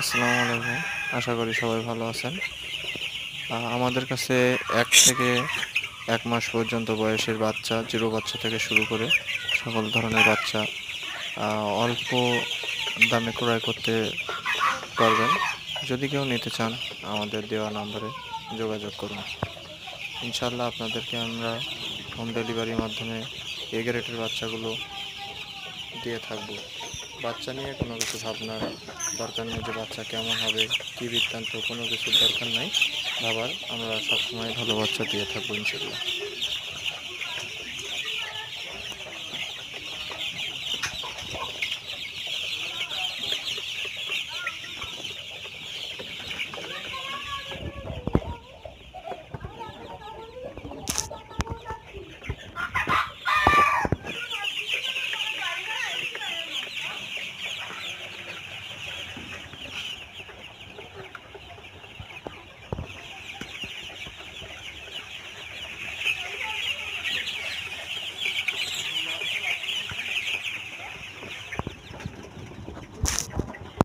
আসসালামু আলাইকুম। আশা করি সবাই ভালো আছেন। আমাদের কাছে ১ থেকে ১ মাস পর্যন্ত বয়সের বাচ্চা, জিরো বাচ্চা থেকে শুরু করে সকল ধরনের বাচ্চা আ অল্প দামে ক্রয় করতে পারবেন। যদি কেউ নিতে চান আমাদের দেওয়া নম্বরে যোগাযোগ করুন। ইনশাআল্লাহ আপনাদেরকে আমরা হোম ডেলিভারির মাধ্যমে এ গ্রেডের বাচ্চাগুলো দিয়ে থাকব। বাচ্চা নিয়ে কোনো কিছু ভাবনার দরকার নেই যে বাচ্চা কেমন হবে, কী বৃত্তান্ত কোনো কিছুর দরকার নাই ভাবার। আমরা সবসময় ভালো বাচ্চা দিয়ে থাকবো ইনশাআল্লাহ।